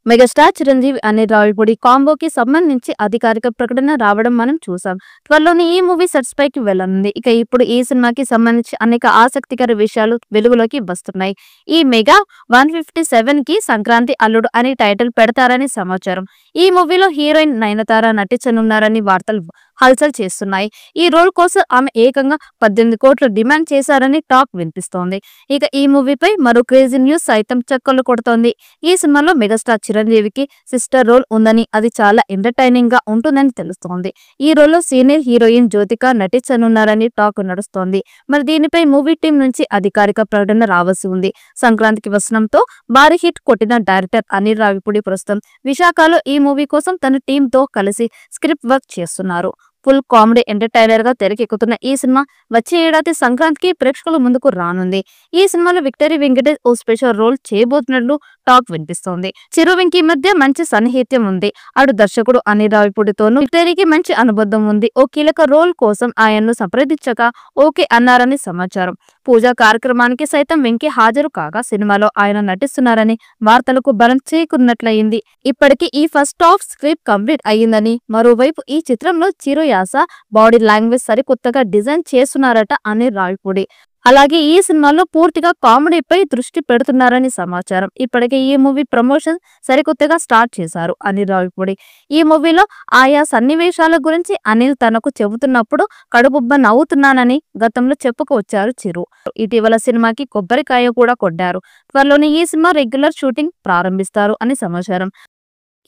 Megastar Chiranjeevi అనే రావిపూడి కాంబోకి సంబంధించి అధికారిక ప్రకటన రావడం మనం చూసాం. త్వరలోనే ఈ మూవీ సెట్స్ పైకి వెళ్ళనుంది. ఇక ఇప్పుడు ఈ సినిమాకి సంబంధించి అనేక ఆసక్తికర విషయాలు వెలుగులోకి వస్తున్నాయి. ఈ మెగా 157 కి సంక్రాంతి అల్లుడు అని టైటిల్ పెడతారని సమాచారం. ఈ మూవీలో హీరోయిన్ నయనతార నటించనున్నారని వార్తలు హల్చల్ చేస్తున్నాయి. ఈ రోల్ కోసం ఆమె ఏకంగా 18 కోట్లు డిమాండ్ చేశారని టాక్ వినిపిస్తోంది. ఇక ఈ మూవీపై మరో క్రేజీ న్యూస్ సైతం చక్కర్లు కొడుతోంది. ఈ సినిమాలో మెగాస్టార్ చిరంజీవికి సిస్టర్ రోల్ ఉందని, అది చాలా ఎంటర్టైనింగ్ గా ఉంటుందని తెలుస్తోంది. ఈ రోల్లో సీనియర్ హీరోయిన్ జ్యోతిక నటించనున్నారని టాక్ నడుస్తోంది. మరి దీనిపై మూవీ టీం నుంచి అధికారిక ప్రకటన రావాల్సి ఉంది. సంక్రాంతికి వసనంతో భారీ హిట్ కొట్టిన డైరెక్టర్ అనిల్ రావిపూడి ప్రస్తుతం విశాఖలో ఈ మూవీ కోసం తన టీమ్ తో కలిసి స్క్రిప్ట్ వర్క్ చేస్తున్నారు. ఫుల్ కామెడీ ఎంటర్టైనర్ గా తెరకెక్కుతున్న ఈ సినిమా వచ్చే ఏడాది సంక్రాంతికి ప్రేక్షకుల ముందుకు రానుంది. ఈ సినిమాలో విక్టరీ వెంకటేష్ ఓ స్పెషల్ రోల్ చేయబోతున్నట్లు టాక్ వినిపిస్తోంది. చిరు వెంకీ మధ్య మంచి సన్నిహిత్యం ఉంది. అటు దర్శకుడు అనిల్ రావిపూడితోనూ విక్టరీకి మంచి అనుబంధం ఉంది. ఓ కీలక రోల్ కోసం ఆయన్ను సంప్రదించగా ఓకే అన్నారని సమాచారం. పూజా కార్యక్రమానికి సైతం వెంకీ హాజరు కాగా సినిమాలో ఆయన నటిస్తున్నారని వార్తలకు బలం చేకూరినట్లయింది. ఇప్పటికీ ఈ ఫస్ట్ హాఫ్ స్క్రిప్ట్ కంప్లీట్ అయ్యిందని, మరోవైపు ఈ చిత్రంలో చిరు యాస, బాడీ లాంగ్వేజ్ సరికొత్తగా డిజైన్ చేస్తున్నారట అనిల్ రావిపూడి. అలాగే ఈ సినిమాలో పూర్తిగా కామెడీపై దృష్టి పెడుతున్నారని సమాచారం. ఇప్పటికే ఈ మూవీ ప్రమోషన్ సరికొత్తగా స్టార్ట్ చేశారు అనిల్ రావిపూడి. ఈ మూవీలో ఆయా సన్నివేశాల గురించి అనిల్ తనకు చెబుతున్నప్పుడు కడుపుబ్బ నవ్వుతున్నానని గతంలో చెప్పుకొచ్చారు చిరు. ఇటీవల సినిమాకి కొబ్బరికాయ కూడా కొట్టారు. త్వరలోనే ఈ సినిమా రెగ్యులర్ షూటింగ్ ప్రారంభిస్తారు అని సమాచారం.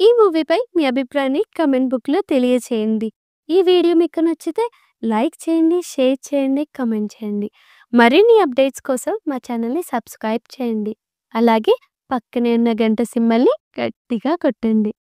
ఈ మూవీపై మీ అభిప్రాయాన్ని కమెంట్ బుక్ లో తెలియచేయండి. ఈ వీడియో మీకు నచ్చితే లైక్ చేయండి, షేర్ చేయండి, కమెంట్ చేయండి. మరిన్ని అప్డేట్స్ కోసం మా ఛానల్ని సబ్స్క్రైబ్ చేయండి. అలాగే పక్కనే ఉన్న గంట సింబల్ని గట్టిగా కొట్టండి.